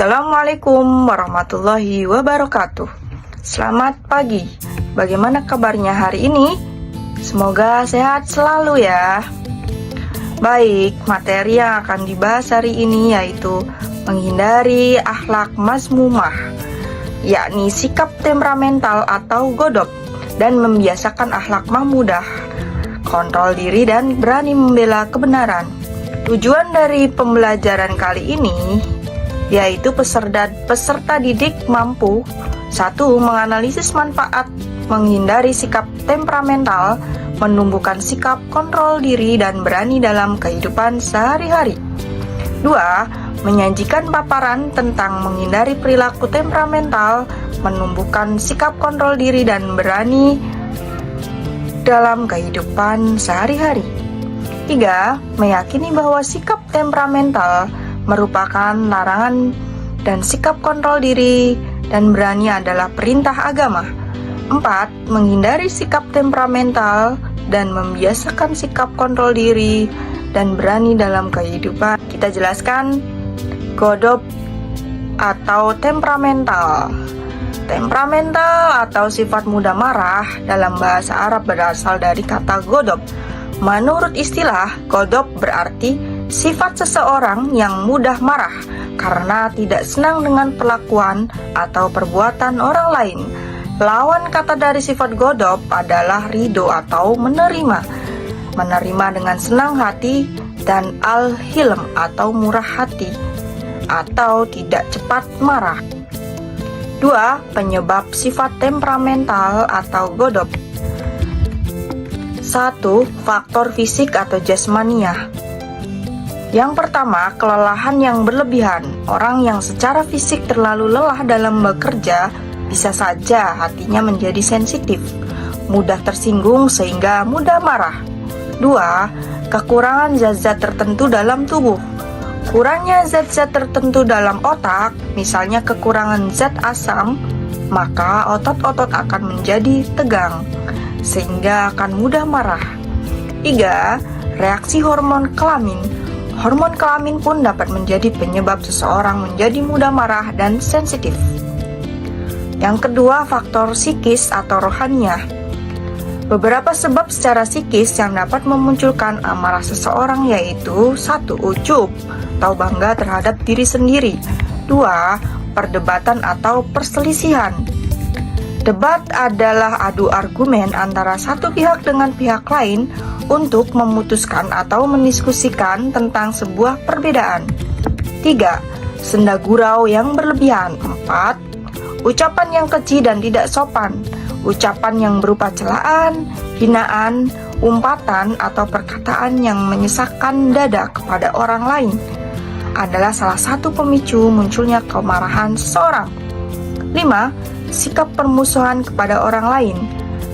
Assalamualaikum warahmatullahi wabarakatuh. Selamat pagi. Bagaimana kabarnya hari ini? Semoga sehat selalu ya. Baik, materi yang akan dibahas hari ini yaitu menghindari akhlak mazmumah, yakni sikap temperamental atau godop, dan membiasakan akhlak mahmudah, kontrol diri dan berani membela kebenaran. Tujuan dari pembelajaran kali ini yaitu peserta didik mampu 1. Menganalisis manfaat menghindari sikap temperamental, menumbuhkan sikap kontrol diri dan berani dalam kehidupan sehari-hari. 2. Menyajikan paparan tentang menghindari perilaku temperamental, menumbuhkan sikap kontrol diri dan berani dalam kehidupan sehari-hari. 3. Meyakini bahwa sikap temperamental merupakan larangan dan sikap kontrol diri dan berani adalah perintah agama. 4. Menghindari sikap temperamental dan membiasakan sikap kontrol diri dan berani dalam kehidupan. Kita jelaskan godop atau temperamental. Temperamental atau sifat mudah marah dalam bahasa Arab berasal dari kata godop. Menurut istilah, godop berarti sifat seseorang yang mudah marah karena tidak senang dengan perlakuan atau perbuatan orang lain. Lawan kata dari sifat godop adalah ridho atau menerima. Menerima dengan senang hati dan al-hilm atau murah hati atau tidak cepat marah. 2. Penyebab sifat temperamental atau godop. 1. Faktor fisik atau jasmaniah. Yang pertama, kelelahan yang berlebihan. Orang yang secara fisik terlalu lelah dalam bekerja bisa saja hatinya menjadi sensitif, mudah tersinggung sehingga mudah marah. 2. Kekurangan zat-zat tertentu dalam tubuh. Kurangnya zat-zat tertentu dalam otak, misalnya kekurangan zat asam, maka otot-otot akan menjadi tegang, sehingga akan mudah marah. 3. Reaksi hormon kelamin. Hormon kelamin pun dapat menjadi penyebab seseorang menjadi mudah marah dan sensitif. Yang kedua, faktor psikis atau rohaniah. Beberapa sebab secara psikis yang dapat memunculkan amarah seseorang yaitu 1. Ujub atau bangga terhadap diri sendiri. 2. Perdebatan atau perselisihan. Debat adalah adu argumen antara satu pihak dengan pihak lain untuk memutuskan atau mendiskusikan tentang sebuah perbedaan. 3. Senda gurau yang berlebihan. 4. Ucapan yang keji dan tidak sopan. Ucapan yang berupa celaan, hinaan, umpatan, atau perkataan yang menyesakkan dada kepada orang lain adalah salah satu pemicu munculnya kemarahan seseorang. 5. Sikap permusuhan kepada orang lain.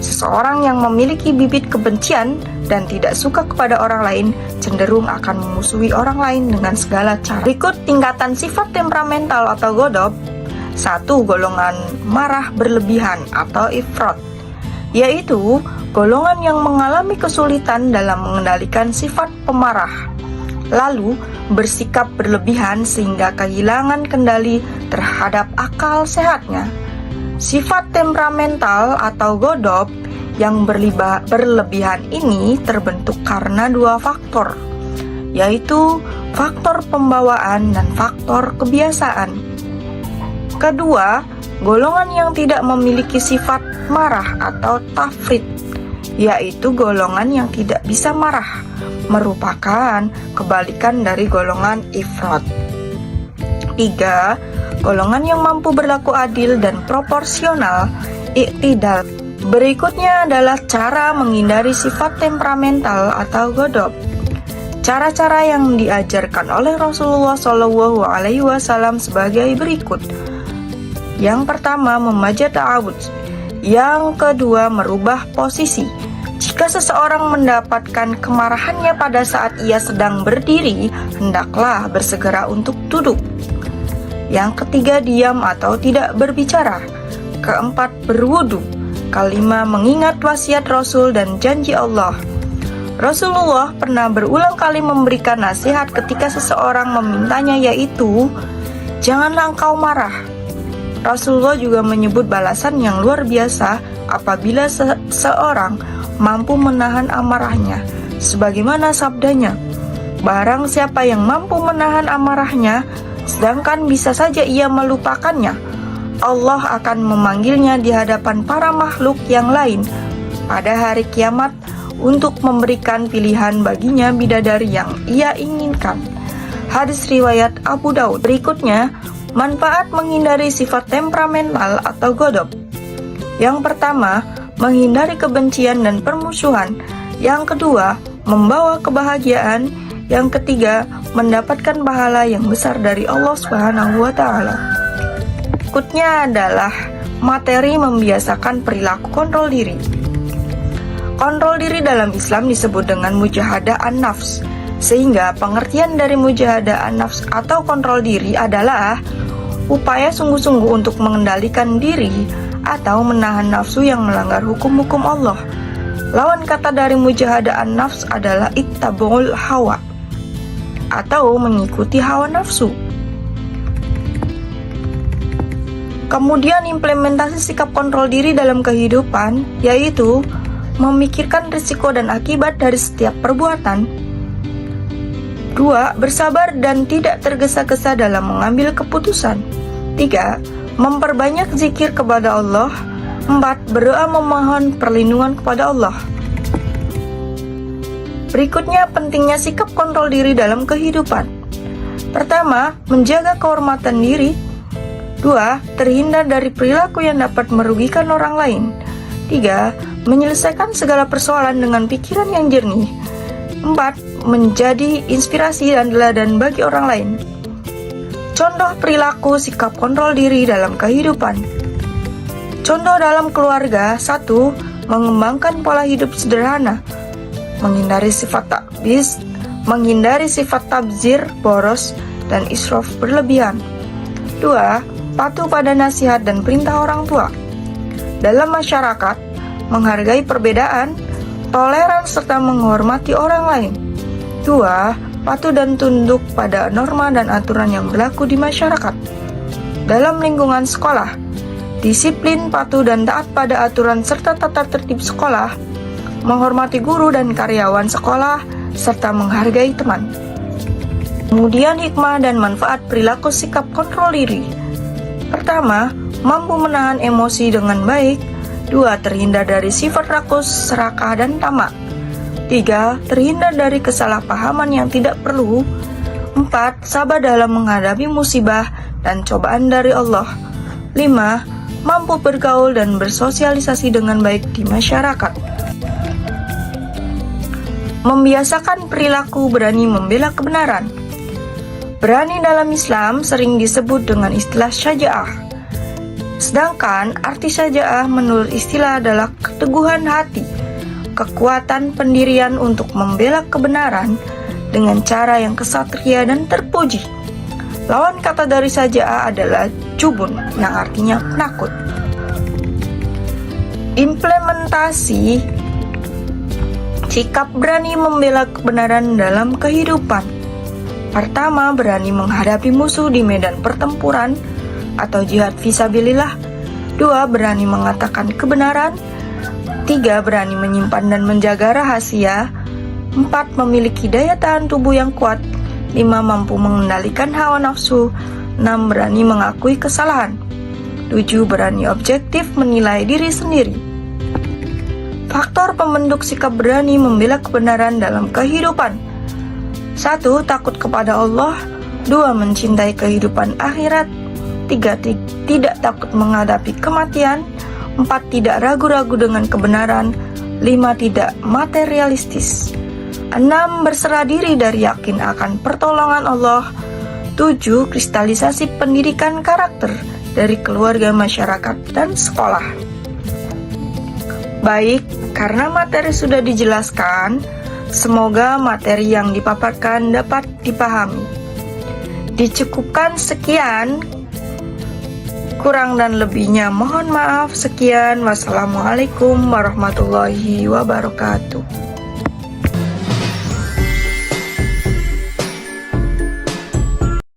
Seseorang yang memiliki bibit kebencian dan tidak suka kepada orang lain cenderung akan memusuhi orang lain dengan segala cara. Berikut tingkatan sifat temperamental atau godop. 1. Golongan marah berlebihan atau ifrat, yaitu golongan yang mengalami kesulitan dalam mengendalikan sifat pemarah, lalu bersikap berlebihan sehingga kehilangan kendali terhadap akal sehatnya. Sifat temperamental atau godop yang berlebihan ini terbentuk karena 2 faktor, yaitu faktor pembawaan dan faktor kebiasaan. Kedua, golongan yang tidak memiliki sifat marah atau tafrit, yaitu golongan yang tidak bisa marah, merupakan kebalikan dari golongan ifrat. 3. Golongan yang mampu berlaku adil dan proporsional, iktidal. Berikutnya adalah cara menghindari sifat temperamental atau godop. Cara-cara yang diajarkan oleh Rasulullah SAW sebagai berikut. Yang pertama, memajat ta'awud. Yang kedua, merubah posisi. Jika seseorang mendapatkan kemarahannya pada saat ia sedang berdiri, hendaklah bersegera untuk duduk. Yang ketiga, diam atau tidak berbicara. Keempat, berwudu. Kelima, mengingat wasiat Rasul dan janji Allah. Rasulullah pernah berulang kali memberikan nasihat ketika seseorang memintanya, yaitu Janganlah engkau marah. Rasulullah juga menyebut balasan yang luar biasa apabila seorang mampu menahan amarahnya, sebagaimana sabdanya, barang siapa yang mampu menahan amarahnya, sedangkan bisa saja ia melupakannya, Allah akan memanggilnya di hadapan para makhluk yang lain pada hari kiamat untuk memberikan pilihan baginya bidadari yang ia inginkan. Hadis riwayat Abu Daud. Berikutnya, manfaat menghindari sifat temperamental atau godop. Yang pertama, menghindari kebencian dan permusuhan. Yang kedua, membawa kebahagiaan. Yang ketiga, mendapatkan pahala yang besar dari Allah Subhanahu wa Ta'ala. Berikutnya adalah materi membiasakan perilaku kontrol diri. Kontrol diri dalam Islam disebut dengan mujahadah an-nafs, sehingga pengertian dari mujahadah an-nafs atau kontrol diri adalah upaya sungguh-sungguh untuk mengendalikan diri atau menahan nafsu yang melanggar hukum-hukum Allah. Lawan kata dari mujahadah an-nafs adalah ittaba'ul hawa atau mengikuti hawa nafsu. Kemudian implementasi sikap kontrol diri dalam kehidupan, yaitu memikirkan risiko dan akibat dari setiap perbuatan. 2. Bersabar dan tidak tergesa-gesa dalam mengambil keputusan. 3. Memperbanyak zikir kepada Allah. 4. Berdoa memohon perlindungan kepada Allah. Berikutnya pentingnya sikap kontrol diri dalam kehidupan. Pertama, menjaga kehormatan diri. 2. Terhindar dari perilaku yang dapat merugikan orang lain. 3. Menyelesaikan segala persoalan dengan pikiran yang jernih. 4. Menjadi inspirasi dan teladan bagi orang lain. Contoh perilaku sikap kontrol diri dalam kehidupan. Contoh dalam keluarga. 1. Mengembangkan pola hidup sederhana. Menghindari sifat tabzir, boros, dan israf berlebihan. 2. Patuh pada nasihat dan perintah orang tua. Dalam masyarakat, menghargai perbedaan, toleran serta menghormati orang lain. 2. Patuh dan tunduk pada norma dan aturan yang berlaku di masyarakat. Dalam lingkungan sekolah, disiplin, patuh dan taat pada aturan serta tata tertib sekolah, menghormati guru dan karyawan sekolah, serta menghargai teman. Kemudian hikmah dan manfaat perilaku sikap kontrol diri. Pertama, mampu menahan emosi dengan baik. 2. Terhindar dari sifat rakus, serakah, dan tamak. 3. Terhindar dari kesalahpahaman yang tidak perlu. 4. Sabar dalam menghadapi musibah dan cobaan dari Allah. 5. Mampu bergaul dan bersosialisasi dengan baik di masyarakat. Membiasakan perilaku berani membela kebenaran. Berani dalam Islam sering disebut dengan istilah syaja'ah. Sedangkan arti syaja'ah menurut istilah adalah keteguhan hati, kekuatan pendirian untuk membela kebenaran dengan cara yang kesatria dan terpuji. Lawan kata dari syaja'ah adalah jubun, yang artinya penakut. Implementasi sikap berani membela kebenaran dalam kehidupan. Pertama, berani menghadapi musuh di medan pertempuran atau jihad fisabilillah. 2. Berani mengatakan kebenaran. 3. Berani menyimpan dan menjaga rahasia. 4. Memiliki daya tahan tubuh yang kuat. 5. Mampu mengendalikan hawa nafsu. 6. Berani mengakui kesalahan. 7. Berani objektif menilai diri sendiri. Faktor pembentuk sikap berani membela kebenaran dalam kehidupan. 1. Takut kepada Allah. 2. Mencintai kehidupan akhirat. 3. Tidak takut menghadapi kematian. 4. Tidak ragu-ragu dengan kebenaran. 5. Tidak materialistis. 6. Berserah diri dari yakin akan pertolongan Allah. 7. Kristalisasi pendidikan karakter dari keluarga, masyarakat, dan sekolah. Baik, karena materi sudah dijelaskan, semoga materi yang dipaparkan dapat dipahami. Dicukupkan sekian. Kurang dan lebihnya mohon maaf. Sekian, wassalamualaikum warahmatullahi wabarakatuh.